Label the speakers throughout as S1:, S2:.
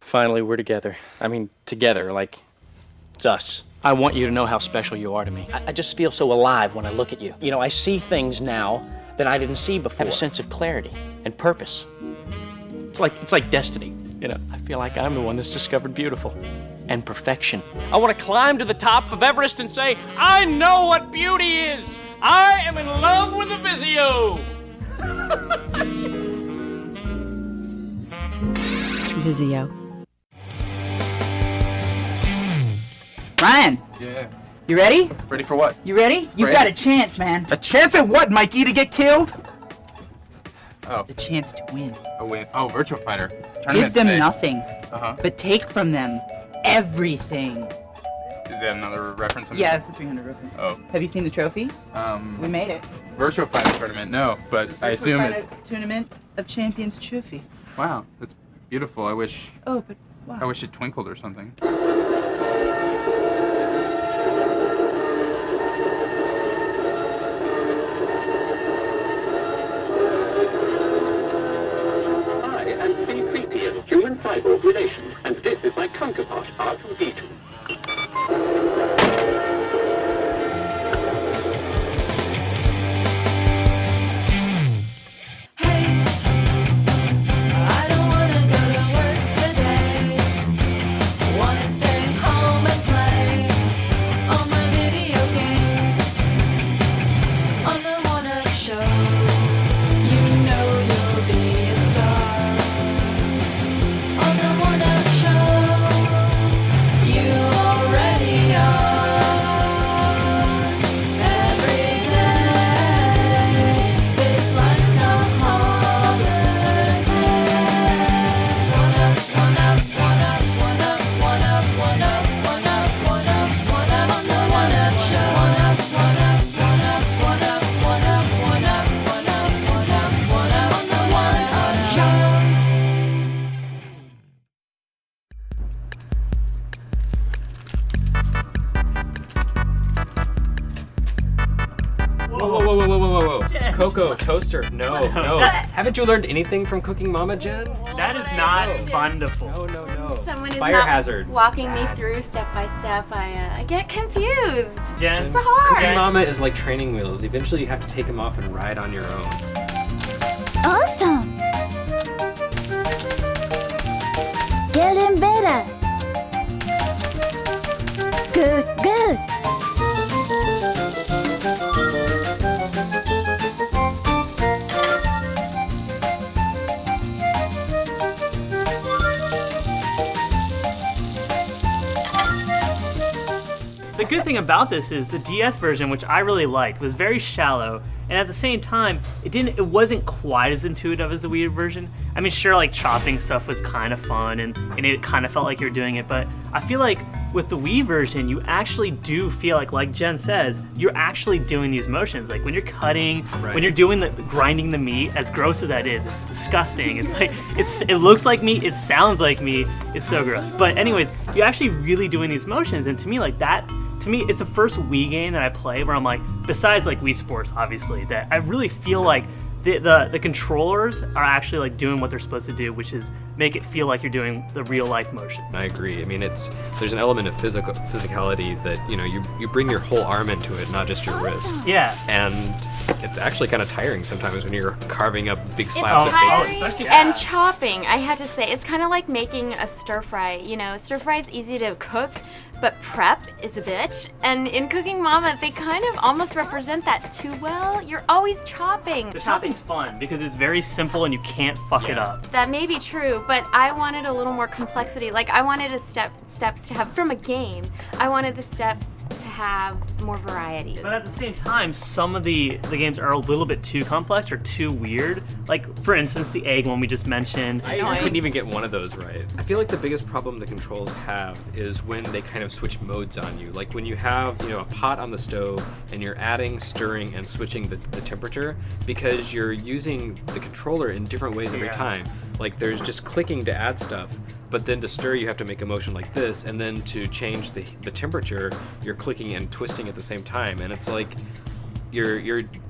S1: Finally, we're together. I mean, together, like, it's us. I want you to know how special you are to me. I just feel so alive when I look at you. You know, I see things now that I didn't see before. I have a sense of clarity and purpose. It's like destiny, you know? I feel like I'm the one that's discovered beautiful and perfection. I want to climb to the top of Everest and say, I know what beauty is! I am in love with the Vizio!
S2: Vizio.
S3: Ryan!
S4: Yeah.
S3: You ready?
S4: Ready for what?
S3: You ready? You've got a chance, man.
S4: A chance at what, Mikey? To get killed? Oh.
S3: A chance to win.
S4: A win. Oh, Virtual Fighter.
S3: Give them nothing,
S4: Uh-huh.
S3: but take from them everything.
S4: Is that another reference?
S3: Yeah, it's a 300 reference.
S4: Oh.
S3: Have you seen the trophy? We made it.
S4: Virtual Fighter tournament, no, but I assume it's...
S3: Tournament of Champions trophy.
S4: Wow, that's beautiful. I wish...
S3: Oh, but wow.
S4: I wish it twinkled or something.
S5: Human cyborg relations, and this is my counterpart, R2D2.
S6: Whoa. Cocoa, toaster, no. Haven't you learned anything from Cooking Mama, Jen?
S7: That is not wonderful.
S6: No.
S8: Someone is
S6: Fire
S8: not
S6: hazard.
S8: walking me through step by step. I get confused.
S7: Jen,
S8: it's hard.
S6: Cooking Mama is like training wheels. Eventually you have to take them off and ride on your own.
S9: Awesome! Getting better! Good.
S7: the good thing about this is the DS version, which I really liked, was very shallow, and at the same time, it wasn't quite as intuitive as the Wii version. I mean, sure, like chopping stuff was kind of fun, and it kind of felt like you were doing it, but I feel like with the Wii version, you actually do feel like Jen says, you're actually doing these motions. Like when you're cutting, when you're doing the grinding the meat, as gross as that is, it's disgusting. It's like, it looks like meat, it sounds like meat, it's so gross. But anyways, you're actually really doing these motions, and to me, like that, it's the first Wii game that I play where I'm like, besides like Wii Sports, obviously, that I really feel like the controllers are actually like doing what they're supposed to do, which is make it feel like you're doing the real life motion.
S6: I agree. I mean, there's an element of physicality that, you know, you bring your whole arm into it, not just your wrist.
S7: Yeah.
S6: And it's actually kind of tiring sometimes when you're carving up big slabs of bacon.
S8: And chopping, I have to say, it's kind of like making a stir fry. You know, stir fry is easy to cook, but prep is a bitch. And in Cooking Mama, they kind of almost represent that too well. You're always chopping.
S7: The chopping's fun because it's very simple and you can't fuck it up.
S8: That may be true, but I wanted a little more complexity. Like I wanted steps to have, from a game, I wanted the steps to have more variety.
S7: But at the same time, some of the games are a little bit too complex or too weird. Like, for instance, the egg one we just mentioned.
S6: I couldn't even get one of those right. I feel like the biggest problem the controls have is when they kind of switch modes on you. Like when you have, you know, a pot on the stove and you're adding, stirring, and switching the temperature because you're using the controller in different ways every time. Like there's just clicking to add stuff, but then to stir you have to make a motion like this, and then to change the temperature, you're clicking and twisting at the same time, and it's like you're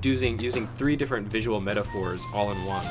S6: using three different visual metaphors all in one.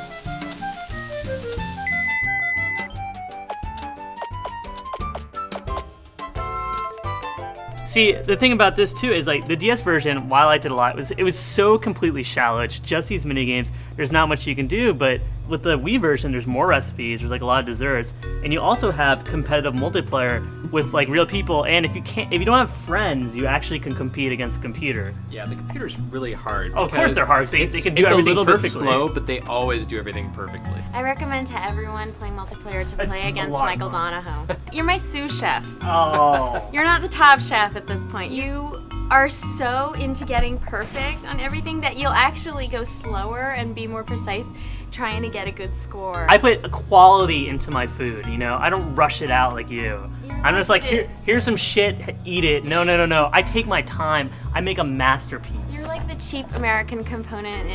S7: See, the thing about this too is like the DS version, while I liked it a lot, it was so completely shallow. It's just these mini games. There's not much you can do, but with the Wii version, there's more recipes. There's like a lot of desserts, and you also have competitive multiplayer with like real people. And if you don't have friends, you actually can compete against a computer.
S6: Yeah, the computer's really hard.
S7: Oh, of course they're hard. They can do
S6: it's
S7: everything
S6: a little
S7: perfectly.
S6: bit slow, but they always do everything perfectly.
S8: I recommend to everyone playing multiplayer to
S7: It's
S8: play
S7: a
S8: against
S7: lot of
S8: Michael
S7: fun.
S8: Donahoe. You're my sous chef.
S7: Oh.
S8: You're not the top chef at this point. You are so into getting perfect on everything that you'll actually go slower and be more precise trying to get a good score.
S7: I put quality into my food, you know? I don't rush it out like you. I'm just like, here's some shit, eat it. No. I take my time. I make a masterpiece.
S8: You're like the cheap American component,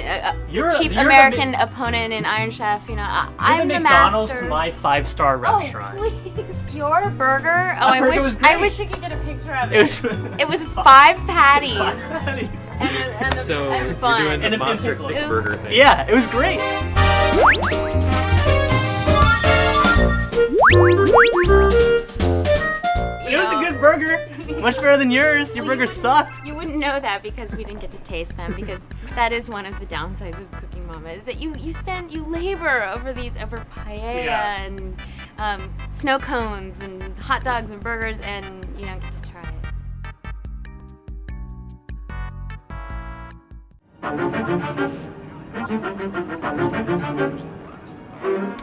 S7: You're
S8: cheap
S7: the
S8: American opponent in Iron Chef. You know, I'm
S7: the
S8: the
S7: McDonald's
S8: master.
S7: to my 5-star restaurant.
S8: Oh, please. Your burger? Oh,
S7: My burger was
S8: I
S7: great.
S8: wish we could get a picture of it.
S7: It was
S8: It was 5 patties. And a
S6: So you're
S8: bun.
S6: doing
S7: And
S6: the
S7: a
S6: monster
S7: pickle.
S6: thick
S8: It was-
S6: burger thing.
S7: Yeah, it was great. It was a good burger. Much better than yours. Your
S8: Well,
S7: burger sucked.
S8: You wouldn't know that because we didn't get to taste them, because that is one of the downsides of Cooking Mama, is that you labor over paella
S7: Yeah.
S8: and snow cones and hot dogs and burgers, and you don't get to try it.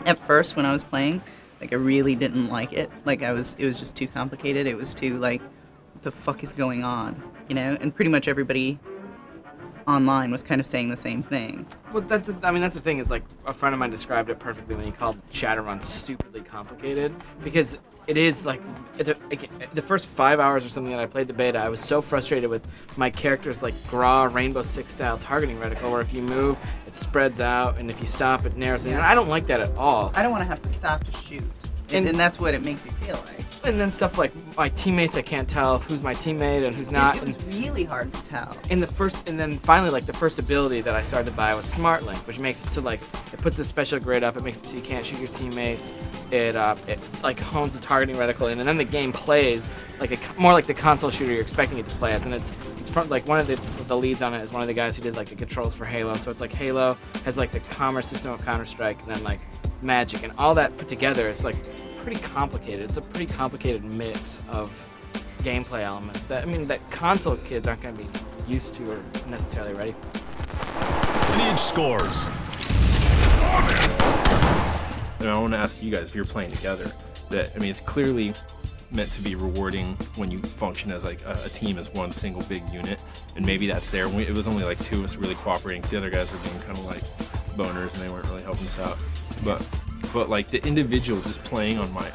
S3: At first, when I was playing, like, I really didn't like it. Like, it was just too complicated. It was too, like, what the fuck is going on, you know? And pretty much everybody online was kind of saying the same thing.
S4: Well, that's the thing, is like a friend of mine described it perfectly when he called Shadowrun stupidly complicated, because it is like the first 5 hours or something that I played the beta, I was so frustrated with my character's like Gra Rainbow Six style targeting reticle, where if you move, it spreads out, and if you stop, it narrows in. And I don't like that at all.
S3: I don't want to have to stop to shoot. And that's what it makes you feel like.
S4: And then stuff like my teammates, I can't tell who's my teammate and who's not.
S3: It was really hard to tell.
S4: And then finally, like, the first ability that I started to buy was Smart Link, which makes it so, like, it puts a special grid up, it makes it so you can't shoot your teammates, it like hones the targeting reticle in, and then the game plays like more like the console shooter you're expecting it to play as. And it's from, like, one of the leads on it is one of the guys who did like the controls for Halo. So it's like Halo has like the commerce system of Counter-Strike, and then like Magic, and all that put together is like pretty complicated. It's a pretty complicated mix of gameplay elements that console kids aren't going to be used to or necessarily ready for.
S2: Lineage scores. And I want to ask you guys, if you're playing together, it's clearly meant to be rewarding when you function as like a team as one single big unit, and maybe that's there. It was only like 2 of us really cooperating, because the other guys were being kind of like boners and they weren't really helping us out. But like the individual just playing on my,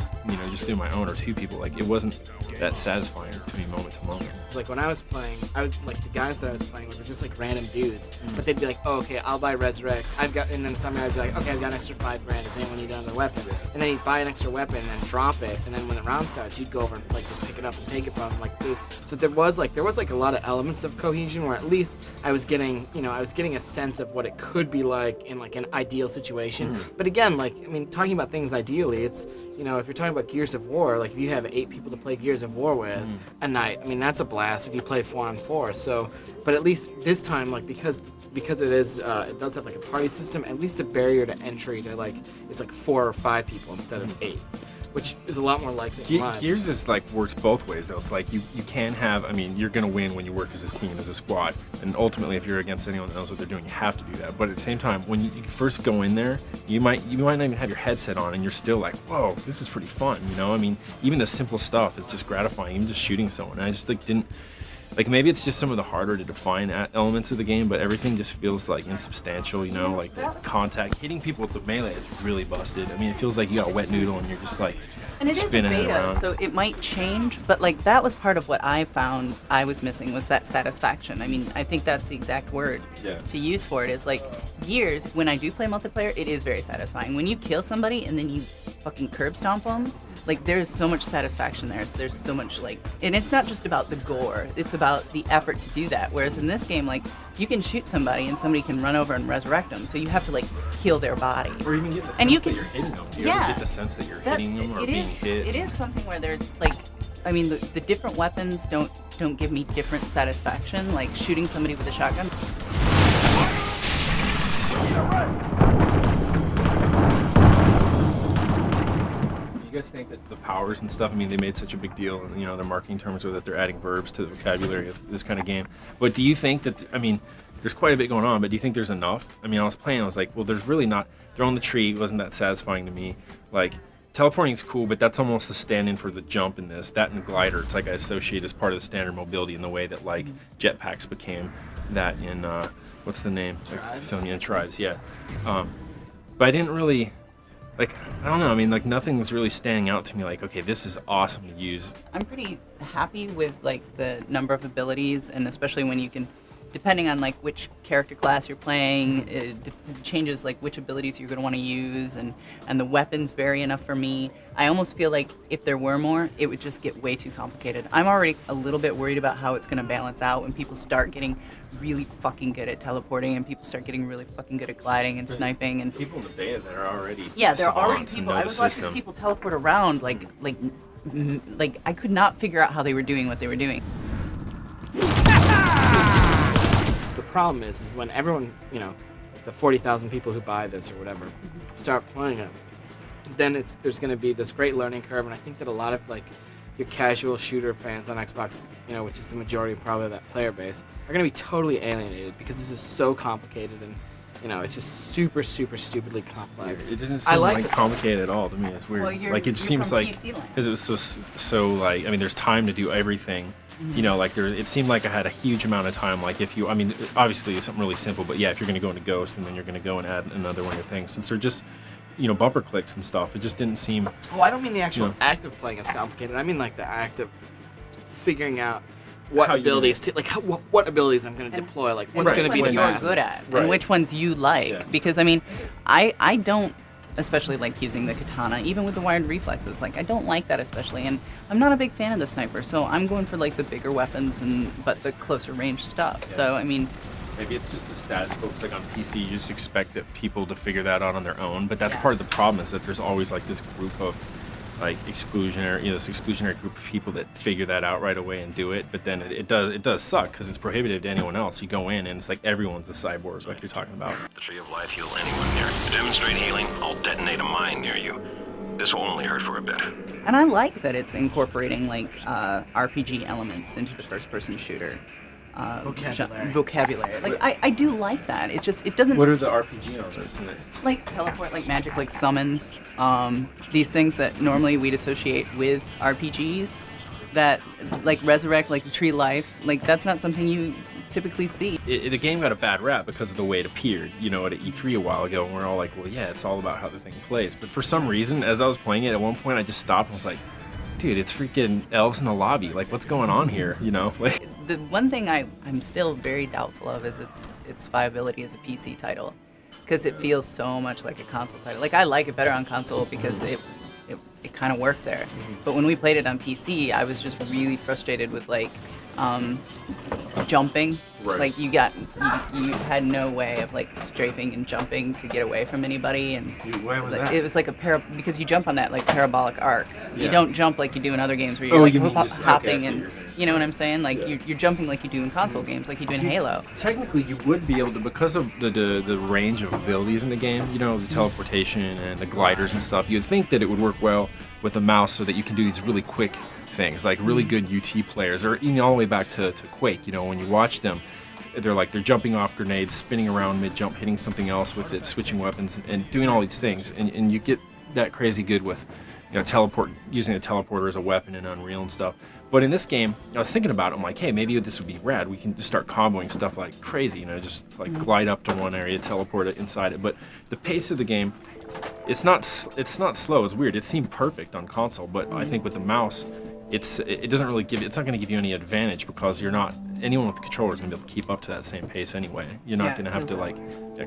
S2: just through my own, or 2 people, like it wasn't that satisfying to me moment to moment.
S4: Like when I was playing, the guys that I was playing with were just like random dudes, but they'd be like, oh, okay, I'll buy Resurrect. and then somebody would be like, okay, I've got an extra $5 grand. Does anyone need another weapon? And then he'd buy an extra weapon and then drop it, and then when the round starts, you'd go over and like just pick it up and take it from him, like, dude. So there was like a lot of elements of cohesion where at least I was getting a sense of what it could be like in like an ideal situation. But again, talking about things ideally, it's, if you're talking about Gears of War, like if you have 8 people to play Gears of War with a night, that's a blast if you play 4-on-4. So, but at least this time, like because it is, it does have like a party system, at least the barrier to entry to like, it's like 4 or 5 people instead of 8. Which is a lot more likely.
S2: Gears is like works both ways though. It's like you can have, you're gonna win when you work as a team, as a squad, and ultimately if you're against anyone that knows what they're doing, you have to do that. But at the same time, when you first go in there, you might not even have your headset on, and you're still like, whoa, this is pretty fun, even the simple stuff is just gratifying, even just shooting someone. And I just didn't. Like maybe it's just some of the harder to define elements of the game, but everything just feels like insubstantial, like the contact, hitting people with the melee is really busted. It feels like you got a wet noodle and you're just like spinning it around.
S3: So it might change, but like that was part of what I found I was missing, was that satisfaction. I think that's the exact word to use for it, is like Gears, when I do play multiplayer, it is very satisfying. When you kill somebody and then you fucking curb stomp them, like there's so much satisfaction there. So there's so much and it's not just about the gore, it's about the effort to do that. Whereas in this game, like you can shoot somebody and somebody can run over and resurrect them, so you have to like kill their body.
S2: Or even get the sense that you're hitting them. You ever get the sense that you're hitting them or being hit?
S3: It is something where there's like, the different weapons don't don't give me different satisfaction, like shooting somebody with a shotgun.
S2: You guys think that the powers and stuff, I mean, they made such a big deal, and you know, their marketing terms are that they're adding verbs to the vocabulary of this kind of game. But do you think that, I mean, there's quite a bit going on, but do you think there's enough? I mean, I was playing, I was like, well, there's really not. Throwing the tree wasn't that satisfying to me. Like, teleporting is cool, but that's almost the stand-in for the jump in this. That and glider, it's like I associate as part of the standard mobility in the way that like jetpacks became that in, what's the name? Tribes, yeah. But I didn't really, like, I don't know, I mean, like, nothing's really standing out to me like, okay, this is awesome to use.
S3: I'm pretty happy with like the number of abilities, and especially when you can, depending on like which character class you're playing, it changes like which abilities you're going to want to use, and the weapons vary enough for me. I almost feel like if there were more, it would just get way too complicated. I'm already a little bit worried about how it's going to balance out when people start getting really fucking good at teleporting and people start getting really fucking good at gliding and sniping and
S2: people in the beta that are already
S3: yeah, there are already
S2: savants and
S3: people.
S2: know
S3: I
S2: the
S3: was watching
S2: system.
S3: people teleport around like I could not figure out how they were doing what they were doing.
S4: The problem is when everyone, you know, the 40,000 people who buy this or whatever, start playing it, then there's going to be this great learning curve, and I think that a lot of like your casual shooter fans on Xbox, you know, which is the majority probably of that player base, are going to be totally alienated because this is so complicated and, you know, it's just super, super stupidly complex.
S2: It doesn't seem like complicated at all to me. It's weird.
S3: Well,
S2: like it seems like because it was so like, I mean, there's time to do everything. You know, like it seemed like I had a huge amount of time. Like if you, I mean, obviously it's something really simple, but yeah, if you're going to go into Ghost and then you're going to go and add another one of your things, since they're just, you know, bumper clicks and stuff, it just didn't seem.
S4: Well, I don't mean the actual
S2: you know,
S4: act of playing is complicated. I mean like the act of figuring out what
S2: How
S4: abilities what abilities I'm going to deploy, like what's going to be the
S3: which ones
S4: best.
S3: you're good at
S2: Right.
S3: and which ones you like.
S2: Yeah.
S3: Because I mean, I don't especially like using the katana, even with the wired reflexes. Like I don't like that especially, and I'm not a big fan of the sniper, so I'm going for like the bigger weapons but the closer range stuff. Yeah. So I mean,
S2: maybe it's just the status focus. Like on PC, you just expect that people to figure that out on their own. But that's part of the problem, is that there's always like this group of like exclusionary, you know, this exclusionary group of people that figure that out right away and do it. But then it does suck because it's prohibitive to anyone else. You go in and it's like everyone's a cyborg, like you're talking about.
S10: The Tree of Life heal anyone near. To demonstrate healing, I'll detonate a mine near you. This will only hurt for a bit.
S3: and I like that it's incorporating like RPG elements into the first-person shooter. Vocabulary. Like I do like that. It doesn't.
S2: What are the RPG elements in it?
S3: Like teleport, like magic, like summons. These things that normally we'd associate with RPGs, that like resurrect, like tree life. Like that's not something you typically see.
S2: The game got a bad rap because of the way it appeared, you know, at E3 a while ago, and we're all like, well, yeah, it's all about how the thing plays. But for some reason, as I was playing it, at one point I just stopped and was like, dude, it's freaking elves in a lobby. Like, what's going on here, you know? Like,
S3: the one thing I'm still very doubtful of is its viability as a PC title, because it feels so much like a console title. Like I like it better on console because it kind of works there. But when we played it on PC, I was just really frustrated with like jumping.
S2: Right.
S3: Like you had no way of like strafing and jumping to get away from anybody, and
S2: why was that?
S3: it was like because you jump on that like parabolic arc.
S2: Yeah.
S3: You don't jump like you do in other games where you're hopping
S2: okay,
S3: and you know what I'm saying? Like you're jumping like you do in console games, like you do in Halo.
S2: Technically, you would be able to, because of the range of abilities in the game, you know, the teleportation and the gliders and stuff, you'd think that it would work well with a mouse so that you can do these really quick things, like really good UT players, or even all the way back to Quake, you know, when you watch them, they're jumping off grenades, spinning around mid-jump, hitting something else with it, switching weapons, and doing all these things, and you get that crazy good with, you know, using a teleporter as a weapon in Unreal and stuff. But in this game, I was thinking about it, I'm like, hey, maybe this would be rad. We can just start comboing stuff like crazy, you know, just like glide up to one area, teleport it inside it. But the pace of the game, it's not slow. It's weird. It seemed perfect on console, but I think with the mouse, it doesn't really it's not going to give you any advantage, because anyone with the controller is going to be able to keep up to that same pace anyway. You're not going to have to like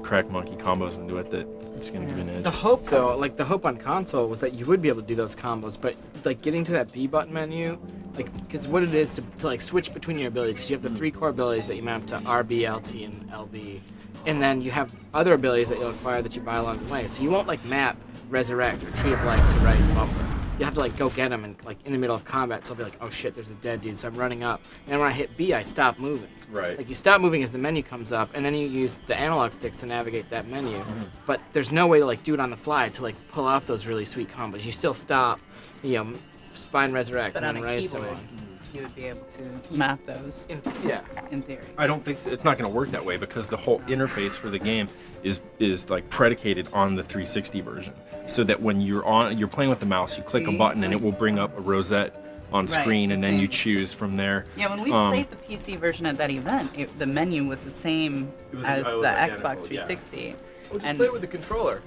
S2: crack monkey combos and do it. That it's going to give you an edge.
S4: The hope though, like the hope on console was that you would be able to do those combos, but like getting to that B button menu, like because what it is to like switch between your abilities, 'cause you have the 3 core abilities that you map to RB, LT, and LB, and then you have other abilities that you'll acquire that you buy along the way. So you won't like map Resurrect or Tree of Life to right bumper. you have to like go get them, and like in the middle of combat, so I'll be like, oh shit, there's a dead dude, so I'm running up. And when I hit B, I stop moving.
S2: Right.
S4: Like you stop moving as the menu comes up, and then you use the analog sticks to navigate that menu. But there's no way to like do it on the fly to like pull off those really sweet combos. You still stop, you know, find resurrect,
S3: But
S4: and
S3: on
S4: then
S3: a
S4: raise
S3: keyboard,
S4: someone.
S3: you would be able to map those.
S4: Yeah.
S3: In theory.
S2: I don't think so. It's not going to work that way because the whole interface for the game is like predicated on the 360 version. So that when you're playing with the mouse, you click a button and it will bring up a rosette on screen, and then you choose from there.
S3: Yeah, when we played the PC version at that event, the menu was the same as the Xbox 360.
S2: Well, just play it with the controller.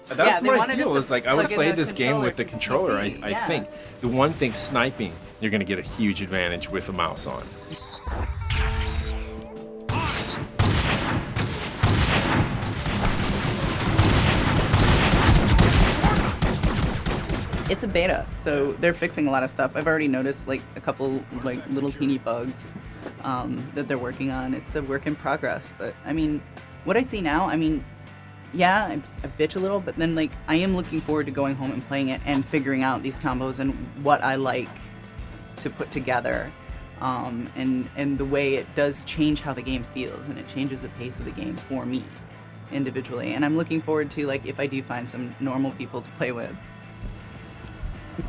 S2: That's
S3: Yeah, they
S2: my
S3: wanted
S2: feel.
S3: us to
S2: Is like I would
S3: plug in
S2: play
S3: the
S2: this game with the controller.
S3: PC,
S2: I
S3: yeah.
S2: think the one thing, sniping, you're going to get a huge advantage with a mouse on.
S3: It's a beta, so they're fixing a lot of stuff. I've already noticed like a couple like little teeny bugs that they're working on. It's a work in progress, but I mean, what I see now, I mean, yeah, I bitch a little, but then like I am looking forward to going home and playing it and figuring out these combos and what I like to put together, and the way it does change how the game feels, and it changes the pace of the game for me individually. And I'm looking forward to like if I do find some normal people to play with.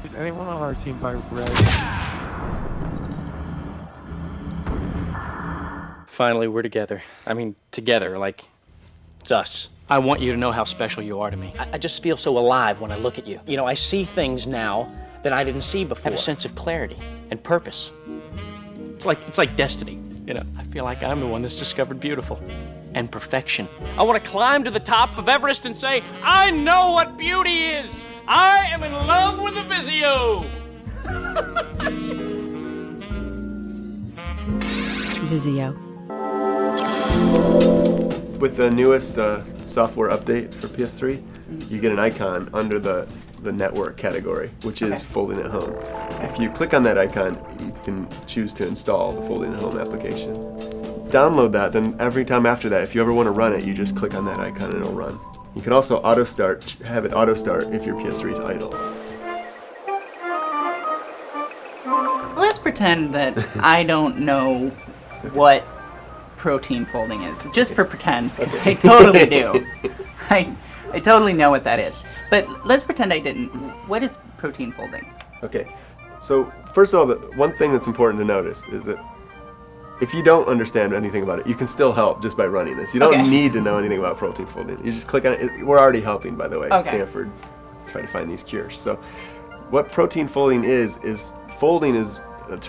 S11: Did anyone on our team buy red?
S1: Finally, we're together. I mean, together, like, it's us. I want you to know how special you are to me. I just feel so alive when I look at you. You know, I see things now that I didn't see before. I have a sense of clarity and purpose. It's like destiny, you know? I feel like I'm the one that's discovered beautiful and perfection. I want to climb to the top of Everest and say, I know what beauty is! I am in love with the Vizio!
S3: Vizio.
S12: With the newest software update for PS3, you get an icon under the network category, which is Folding at Home. If you click on that icon, you can choose to install the Folding at Home application. Download that, then every time after that, if you ever want to run it, you just click on that icon and it'll run. You can also have it auto start if your PS3 is idle.
S3: Let's pretend that I don't know what protein folding is, just for pretend, because I totally do. I totally know what that is. But let's pretend I didn't. What is protein folding?
S12: Okay, so first of all, the one thing that's important to notice is that if you don't understand anything about it, you can still help just by running this. You don't need to know anything about protein folding. You just click on it. We're already helping, by the way, Stanford try to find these cures. So what protein folding is folding is a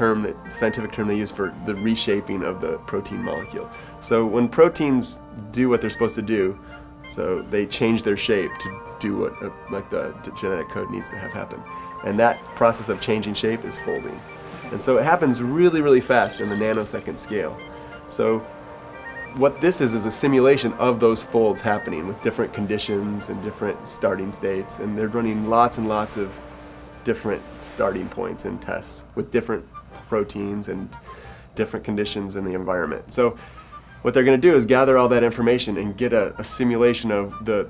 S12: scientific term they use for the reshaping of the protein molecule. So when proteins do what they're supposed to do, so they change their shape to do what the genetic code needs to have happen. And that process of changing shape is folding. And so it happens really, really fast in the nanosecond scale. So what this is a simulation of those folds happening with different conditions and different starting states. And they're running lots and lots of different starting points and tests with different proteins and different conditions in the environment. So what they're going to do is gather all that information and get a simulation of the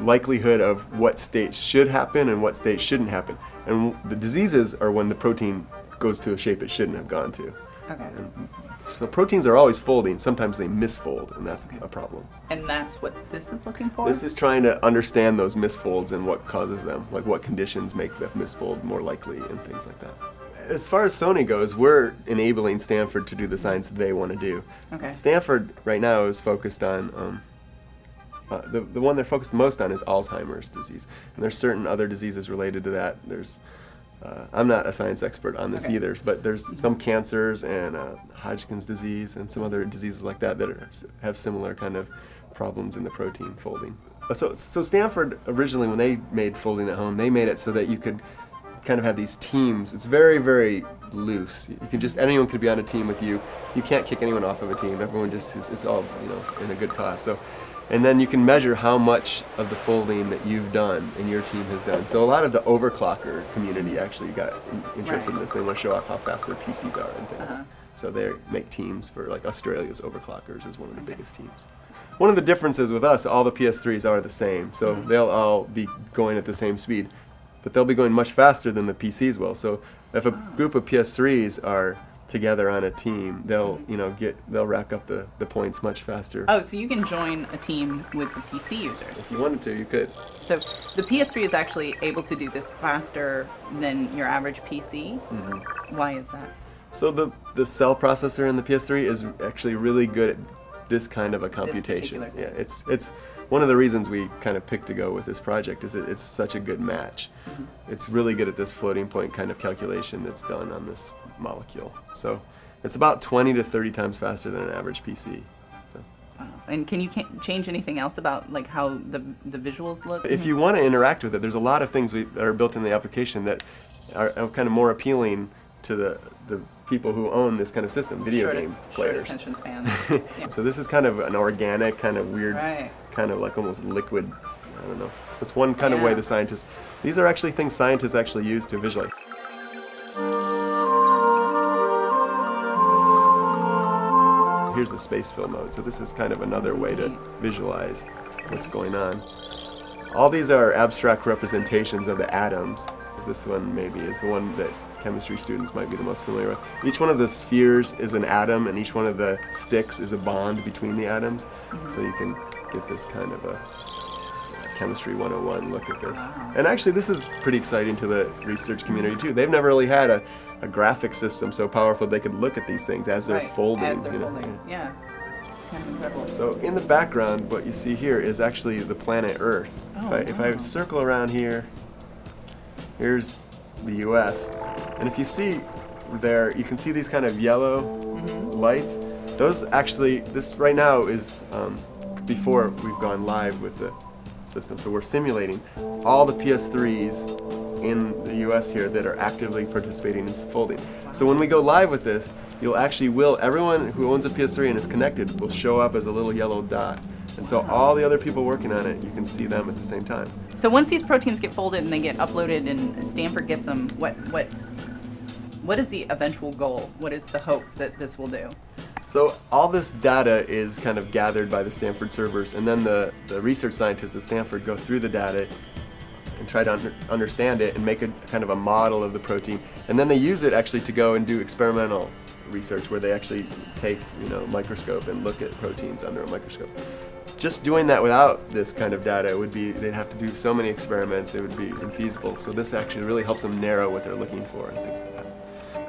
S12: likelihood of what states should happen and what states shouldn't happen. And the diseases are when the protein goes to a shape it shouldn't have gone to.
S3: Okay.
S12: And so proteins are always folding. Sometimes they misfold, and that's a problem.
S3: And that's what this is looking for?
S12: This is trying to understand those misfolds and what causes them, like what conditions make the misfold more likely and things like that. As far as Sony goes, we're enabling Stanford to do the science they want to do.
S3: Okay.
S12: Stanford right now is focused on, the one they're focused most on is Alzheimer's disease. And there's certain other diseases related to that. There's I'm not a science expert on this either, but there's some cancers and Hodgkin's disease and some other diseases like that have similar kind of problems in the protein folding. So Stanford originally, when they made Folding at Home, they made it so that you could kind of have these teams. It's very, very loose. You can anyone could be on a team with you. You can't kick anyone off of a team. Everyone it's all, in a good cause. So. And then you can measure how much of the folding that you've done and your team has done. So a lot of the overclocker community actually got interested in this. They want to show off how fast their PCs are and things. So they make teams for, like, Australia's overclockers is one of the biggest teams. One of the differences with us, all the PS3s are the same. So they'll all be going at the same speed. but they'll be going much faster than the PCs will. So if a group of PS3s are together on a team, they'll rack up the points much faster.
S3: Oh, so you can join a team with the PC users.
S12: If you wanted to, you could.
S3: So the PS3 is actually able to do this faster than your average PC.
S12: Mm-hmm.
S3: Why is that?
S12: So the cell processor in the PS3 is actually really good at this kind of a computation. Yeah, it's one of the reasons we kind of picked to go with this project is it's such a good match. Mm-hmm. It's really good at this floating point kind of calculation that's done on this molecule. So it's about 20 to 30 times faster than an average PC. So.
S3: Wow. And can you change anything else about like how the visuals look?
S12: If you want to interact with it, there's a lot of things that are built in the application that are kind of more appealing to the people who own this kind of system, video game players.
S3: Attention spans. Yeah.
S12: So this is kind of an organic, kind of weird,
S3: right.
S12: kind of like almost liquid, I don't know. That's one kind of way the scientists, these are actually things scientists actually use to visualize. Here's the space fill mode, so this is kind of another way to visualize what's going on. All these are abstract representations of the atoms. This one maybe is the one that chemistry students might be the most familiar with. Each one of the spheres is an atom, and each one of the sticks is a bond between the atoms. Mm-hmm. So you can get this kind of a chemistry 101 look at this. And actually this is pretty exciting to the research community too. They've never really had a graphic system so powerful they could look at these things as they're folding.
S3: As they're folding, yeah. It's kind of incredible.
S12: So in the background, what you see here is actually the planet Earth.
S3: Oh,
S12: if I circle around here, here's the US. And if you see there, you can see these kind of yellow lights. Those actually, this right now is before we've gone live with the system. So we're simulating all the PS3s in the US here that are actively participating in folding. So when we go live with this, everyone who owns a PS3 and is connected will show up as a little yellow dot. And so all the other people working on it, you can see them at the same time.
S3: So once these proteins get folded and they get uploaded and Stanford gets them, what is the eventual goal? What is the hope that this will do?
S12: So all this data is kind of gathered by the Stanford servers, and then the research scientists at Stanford go through the data and try to understand it and make a kind of a model of the protein. And then they use it actually to go and do experimental research where they actually take a microscope and look at proteins under a microscope. Just doing that without this kind of data they'd have to do so many experiments, it would be infeasible. So this actually really helps them narrow what they're looking for and things like that.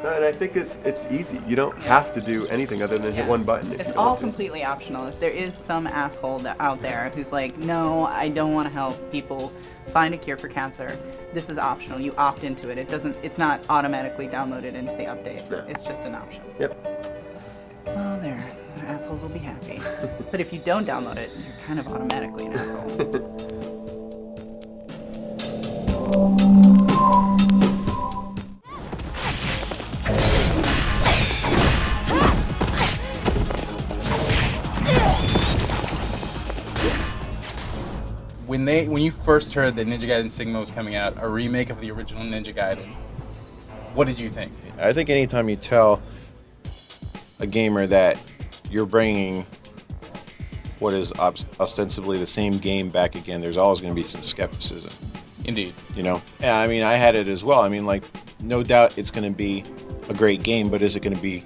S12: No, and I think it's easy. You don't have to do anything other than hit one button.
S3: It's all completely optional. If there is some asshole out there who's like, no, I don't want to help people find a cure for cancer, this is optional. You opt into it. It's not automatically downloaded into the update. No. It's just an option.
S12: Yep.
S3: Well, there. The assholes will be happy. But if you don't download it, you're kind of automatically an asshole.
S13: When you first heard that Ninja Gaiden Sigma was coming out, a remake of the original Ninja Gaiden, what did you think?
S14: I think anytime you tell a gamer that you're bringing what is ostensibly the same game back again, there's always going to be some skepticism.
S13: Indeed.
S14: Yeah, I mean, I had it as well. I mean, like, no doubt it's going to be a great game, but is it going to be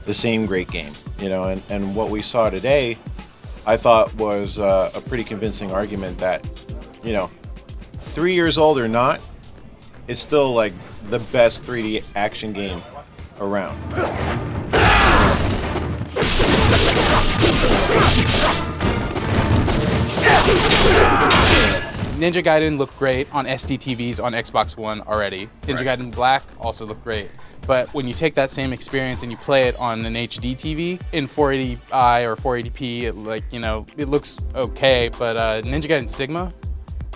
S14: the same great game? And what we saw today, I thought was a pretty convincing argument that, 3 years old or not, it's still like the best 3D action game around.
S13: Ninja Gaiden looked great on SD TVs on Xbox One already. Ninja Gaiden Black also looked great. But when you take that same experience and you play it on an HD TV in 480i or 480p, it looks okay. But Ninja Gaiden Sigma,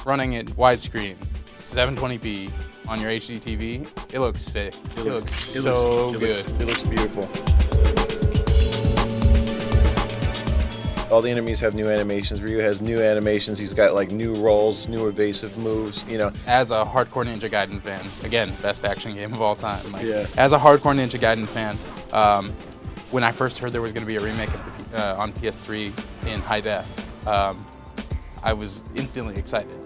S13: running it widescreen, 720p on your HD TV, it looks sick. It looks so good.
S14: It looks beautiful. All the enemies have new animations. Ryu has new animations. He's got like new rolls, new evasive moves,
S13: As a hardcore Ninja Gaiden fan, again, best action game of all time. As a hardcore Ninja Gaiden fan, when I first heard there was going to be a remake of on PS3 in high def, I was instantly excited.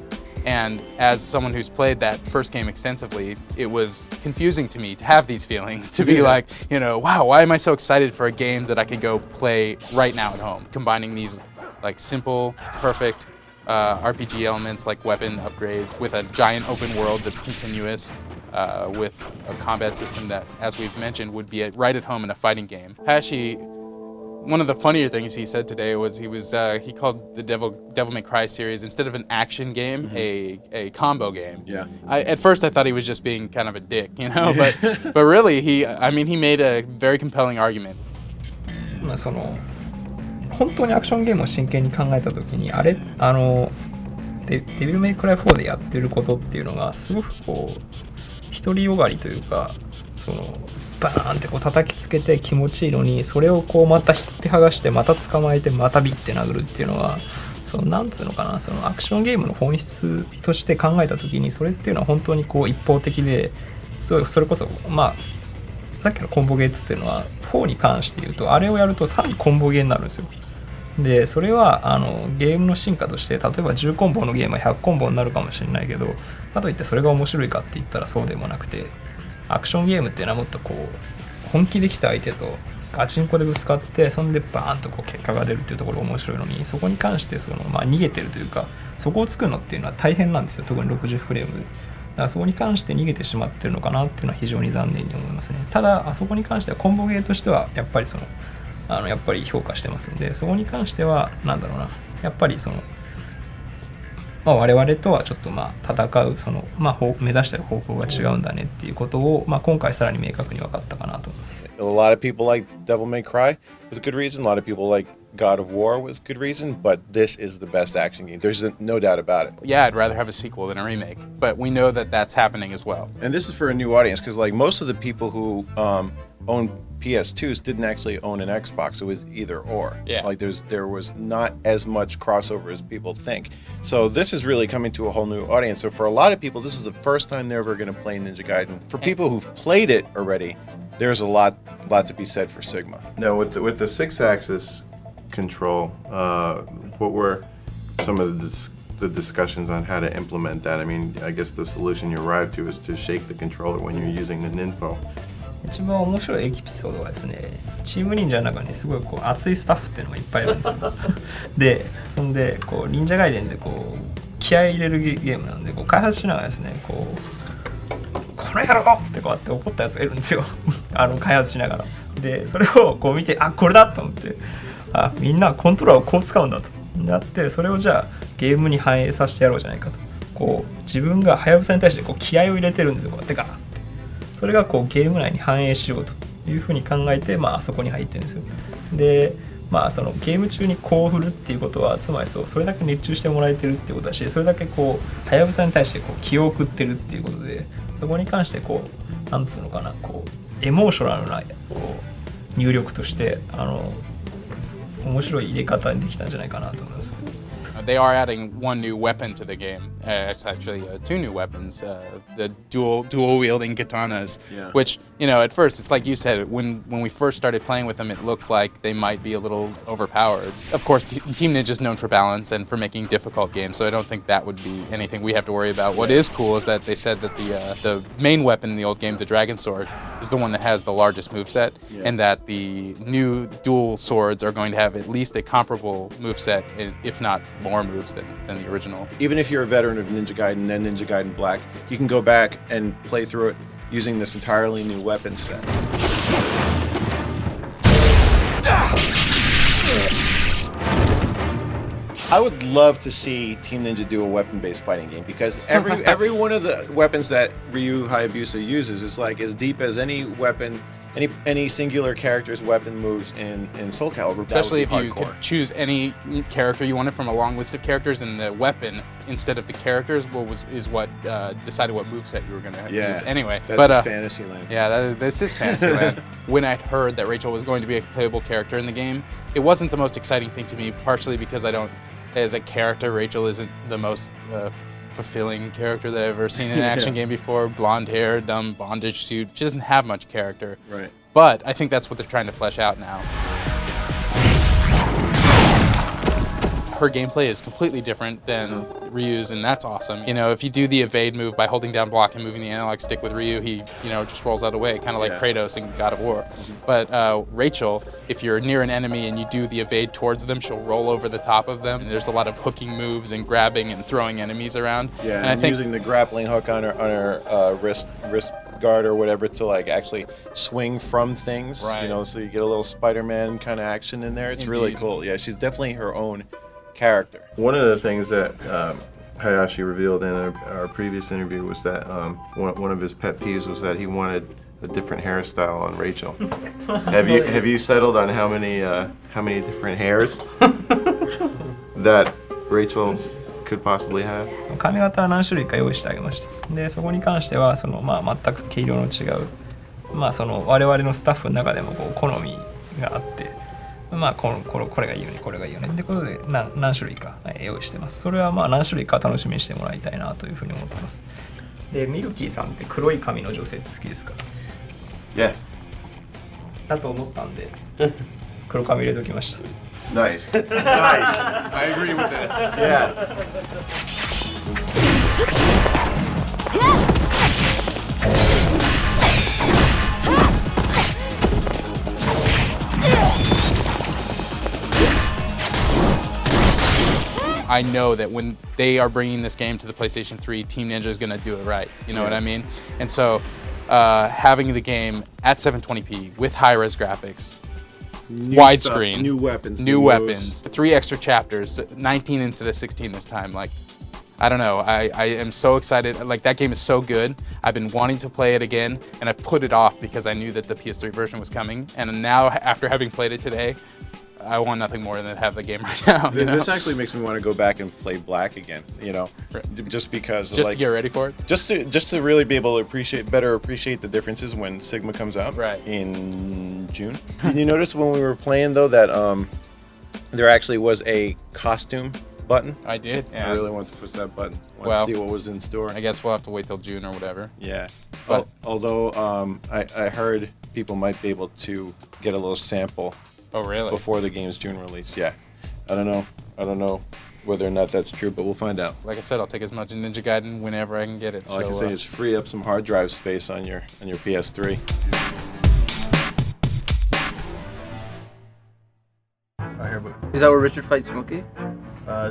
S13: And as someone who's played that first game extensively, it was confusing to me to have these feelings, to be like, you know, wow, why am I so excited for a game that I could go play right now at home? Combining these like simple, perfect RPG elements like weapon upgrades with a giant open world that's continuous, with a combat system that, as we've mentioned, would be right at home in a fighting game. Hashi, one of the funnier things he said today was he called the Devil May Cry series, instead of an action game, a combo game.
S14: Yeah.
S13: At first I thought he was just being kind of a dick, you know, but really he made a very compelling argument.
S15: まあその本当にアクションゲームを真剣に考えたときにデビルメイクライ4でやってることっていうのがすごくこう独りよがりというか、そのバーンってこう叩きつけて気持ちいいのに、それをこうまた引って剥がしてまた捕まえてまたビッて殴るっていうのは、そのなんつうのかな、そのアクションゲームの本質として考えた時に、それっていうのは本当にこう一方的で、それこそまあさっきのコンボゲーっつっていうのは4に関して言うと、あれをやるとさらにコンボゲーになるんですよ。でそれはゲームの進化として、例えば10コンボのゲームは100コンボになるかもしれないけど、かといってそれが面白いかって言ったらそうでもなくて、アクションゲームっていうのはもっとこう本気で来た相手とガチンコでぶつかって、そんでバーンとこう結果が出るっていうところが面白いのに、そこに関して逃げてるというか、そこを作るのっていうのは大変なんですよ、特に60フレームで。だからそこに関して逃げてしまってるのかなっていうのは非常に残念に思いますね。ただあそこに関してはコンボゲーとしてはやっぱりやっぱり評価してますんで、そこに関してはなんだろうな、やっぱり我々とはちょっと戦う目指してる方向が違うんだねっていうことを、今回さらに明確に分かったかなと思います。
S14: A lot of people like Devil May Cry with good reason. A lot of people like God of War with good reason. But this is the best action game. There's no doubt about it.
S13: Yeah, I'd rather have a sequel than a remake. But we know that that's happening as well.
S14: And this is for a new audience because like most of the people who own PS2s didn't actually own an Xbox. It was either or.
S13: Yeah.
S14: Like there was not as much crossover as people think. So this is really coming to a whole new audience. So for a lot of people, this is the first time they're ever going to play Ninja Gaiden. For people who've played it already, there's a lot to be said for Sigma.
S12: Now with the 6-axis control, what were some of the discussions on how to implement that? I mean, I guess the solution you arrived to is to shake the controller when you're using the Ninpo.
S15: 一番面白いエピソードはですね、チーム忍者の中にすごいこう熱いスタッフっていうのがいっぱいいるんですよ。で、そんでこう忍者ガイデンってこう気合い入れるゲームなんで、こう開発しながらですね、これやろってこうやって怒ったやつがいるんですよ。開発しながら。で、それをこう見て、これだと思って、みんなコントローラーをこう使うんだとなって、それをじゃあゲームに反映させてやろうじゃないかと。こう自分がはやぶさに対してこう気合を入れてるんですよ。こうやってガーッ。それがこうゲーム内に反映しようというふうに考えて、あそこに入ってるんですよ。で、そのゲーム中にこう振るっていうことは、つまりそれだけ熱中してもらえてるっていうことだし、それだけこうはやぶさに対してこう気を送ってるっていうことで、そこに関してこうなんつうのかな、こうエモーショナルなこう入力として面白い入れ方にできたんじゃないかなと思います。
S13: They are adding one new weapon to the game. It's actually two new weapons, the dual wielding katanas, which, you know, at first, it's like you said, when we first started playing with them, it looked like they might be a little overpowered. Of course, Team Ninja is known for balance and for making difficult games, so I don't think that would be anything we have to worry about. What is cool is that they said that the main weapon in the old game, the Dragon Sword, is the one that has the largest moveset, and that the new dual swords are going to have at least a comparable moveset, if not more moves than the original.
S14: Even if you're a veteran of Ninja Gaiden and Ninja Gaiden Black, you can go back and play through it using this entirely new weapon set. I would love to see Team Ninja do a weapon-based fighting game because every one of the weapons that Ryu Hayabusa uses is like as deep as any weapon, any singular character's weapon moves in Soul Calibur.
S13: Especially if you could choose any character you wanted from a long list of characters, and the weapon instead of the characters is what decided what moveset you were going to use anyway.
S14: That's fantasy land.
S13: Yeah, this is fantasy land. When I'd heard that Rachel was going to be a playable character in the game, it wasn't the most exciting thing to me, partially because as a character, Rachel isn't the most fulfilling character that I've ever seen in an action game before. Blonde hair, dumb bondage suit. She doesn't have much character.
S14: Right.
S13: But I think that's what they're trying to flesh out now. Her gameplay is completely different than Ryu's, and that's awesome. You know, if you do the evade move by holding down block and moving the analog stick with Ryu, he, you know, just rolls out of the way, kind of like Kratos in God of War. But Rachel, if you're near an enemy and you do the evade towards them, she'll roll over the top of them. And there's a lot of hooking moves and grabbing and throwing enemies around.
S14: Yeah,
S13: and I think
S14: using the grappling hook on her wrist guard or whatever to like actually swing from things.
S13: Right.
S14: You know, so you get a little Spider-Man kind of action in there. It's really cool. Yeah, she's definitely her own character.
S12: One of the things that Hayashi revealed in our previous interview was that one of his pet peeves was that he wanted a different hairstyle on Rachel. Have you settled on how many different hairs that Rachel could possibly have?
S15: 髪型は何種類か用意してあげました。で、そこに関しては全く毛色の違う、我々のスタッフの中でも好みがあって、これがいいよね、これがいいよねってことで何種類か用意してます。それは何種類か楽しみにしてもらいたいなというふうに思ってます。で、ミルキーさんって黒い髪の女性って好きですか？
S12: Yeah.
S15: だと思ったんで、黒髪入れときました。
S12: Nice.
S14: Nice.
S2: I agree with this.
S14: Yeah.
S13: I know that when they are bringing this game to the PlayStation 3, Team Ninja is going to do it right. You know what I mean? And so having the game at 720p with high-res graphics, widescreen, new weapons, 3 extra chapters, 19 instead of 16 this time. Like, I don't know. I am so excited. Like, that game is so good. I've been wanting to play it again, and I put it off because I knew that the PS3 version was coming. And now, after having played it today, I want nothing more than to have the game right now.
S14: This actually makes me want to go back and play Black again. You know, just because.
S13: Just to get ready for it.
S14: Just to really be able to better appreciate the differences when Sigma comes out.
S13: Right.
S14: In June. Did you notice when we were playing though that there actually was a costume button?
S13: I did. Yeah.
S14: I really wanted to push that button. To see what was in store.
S13: I guess we'll have to wait till June or whatever.
S14: Yeah.
S13: But
S14: although I heard people might be able to get a little sample.
S13: Oh, really?
S14: Before the game's June release, yeah. I don't know whether or not that's true, but we'll find out.
S13: Like I said, I'll take as much Ninja Gaiden whenever I can get it.
S14: All I can say is free up some hard drive space on your PS3.
S16: Is that where Richard fights Smokey?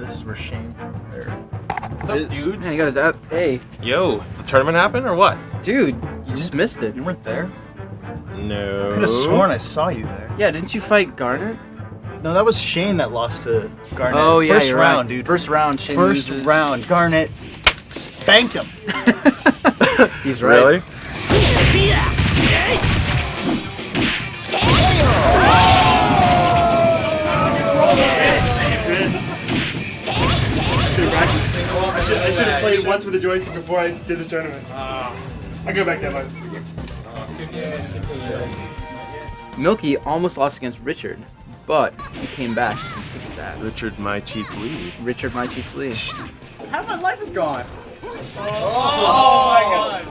S17: This is where Shane.
S16: What's up, dudes? Man, he got his ass. Hey.
S17: Yo, the tournament happened or what?
S16: Dude, you just missed it.
S17: You weren't there?
S14: No.
S17: I could have sworn I saw you there.
S16: Yeah, didn't you fight Garnet?
S17: No, that was Shane that lost to Garnet.
S16: Oh, yeah,
S17: First
S16: you're
S17: round,
S16: right.
S17: dude.
S16: First round, Shane
S17: First
S16: loses.
S17: round, Garnet spanked him.
S16: He's right.
S14: Really?
S18: I should have played once with the joystick before I did this tournament. I go back that much this weekend.
S16: Milky almost lost against Richard, but he came back and kicked his ass.
S17: Richard My Cheats Lee.
S16: Richard My Cheats Lee.
S18: Half my life is gone.
S17: Oh my god.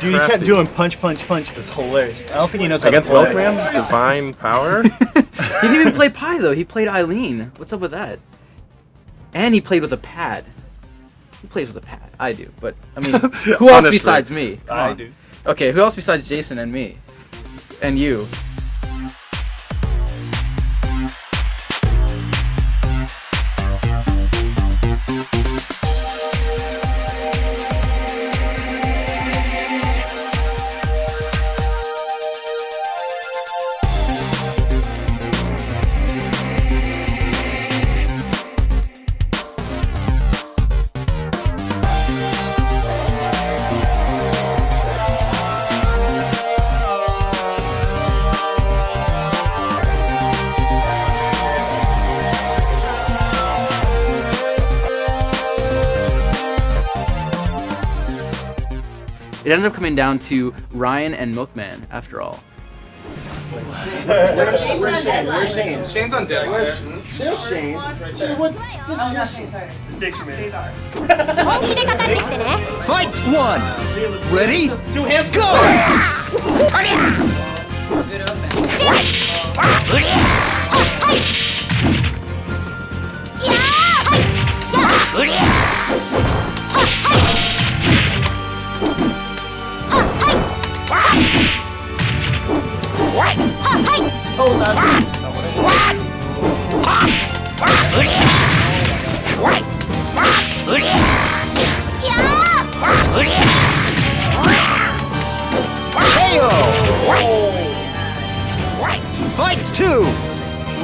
S17: Dude, he kept doing punch this whole race. I don't think he knows how to play.
S2: Against Milkman's divine power?
S16: He didn't even play Pi though, he played Eileen. What's up with that? And he played with a pad. Who plays with a pad? I do, but I mean, who else besides me? Come on.
S17: do.
S16: Okay, who else besides Jason and me? And you? It ended up coming down to Ryan and Milkman, after all.
S18: Where's Shane? Shane's on deadline.
S5: There's Shane.
S18: Oh, no, Shane, sorry. Mistakes were made.
S19: Fight one! Ready?
S18: Do him.
S19: Go!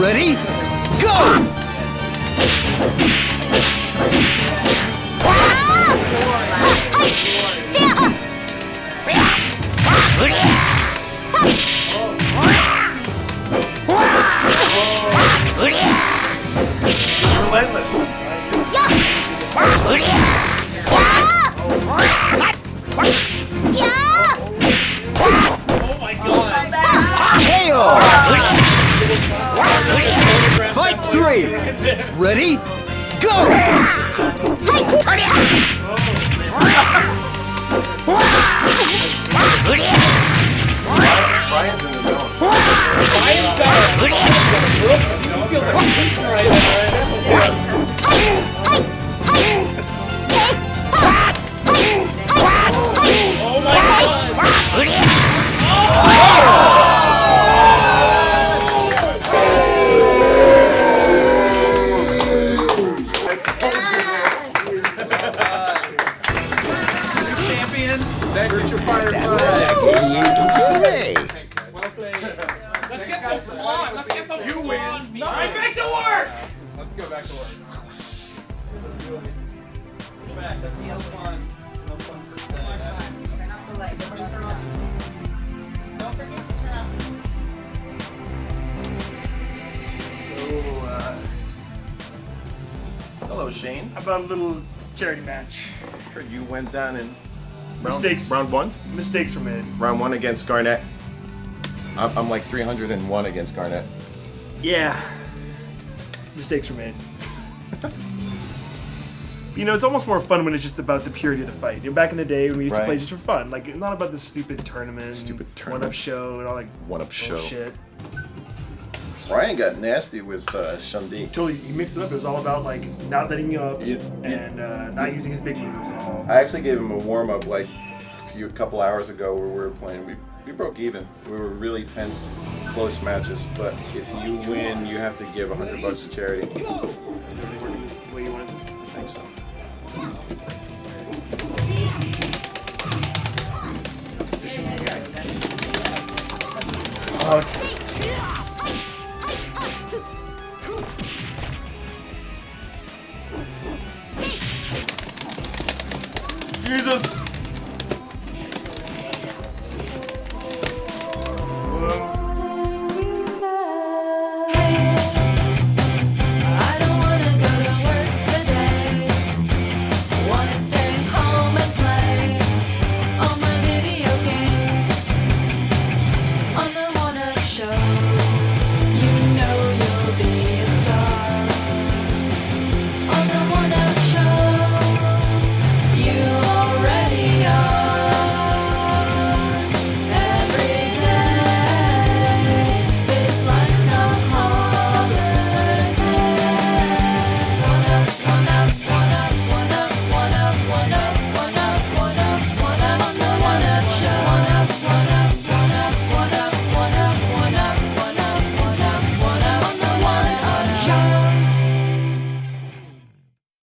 S19: Ready? Go!
S18: Relentless. Oh my god.
S19: KO! Fight 3! Ready? Go!
S12: Brian's in the zone.
S18: Brian's got a group. He feels like sleeping right Oh my
S19: Champion!
S12: Thank you, Fire
S18: Let's get some fun. Let's get some fun. Alright, back to work.
S13: Let's go back to work.
S15: That's the L1.
S14: Hello, Shane.
S18: How about a little charity match?
S14: Heard you went down in
S18: Mistakes.
S14: round 1?
S18: Mistakes were made.
S14: Round 1 against Garnett. I'm like 301 against Garnett.
S18: Yeah. Mistakes were made. You know, it's almost more fun when it's just about the purity of the fight. You know, back in the day when we used to
S14: Right.
S18: play just for fun, like not about this stupid tournament, one-up show, and all like
S14: One-up show.
S18: shit.
S14: Brian got nasty with Shundi.
S18: Totally, he mixed it up. It was all about like not letting you up and not using his big moves and all.
S14: I actually gave him a warm-up like a couple hours ago where we were playing. We broke even. We were really tense, close matches. But if you win, you have to give $100 to charity.
S18: What you want?
S14: I think so.
S18: Jesus!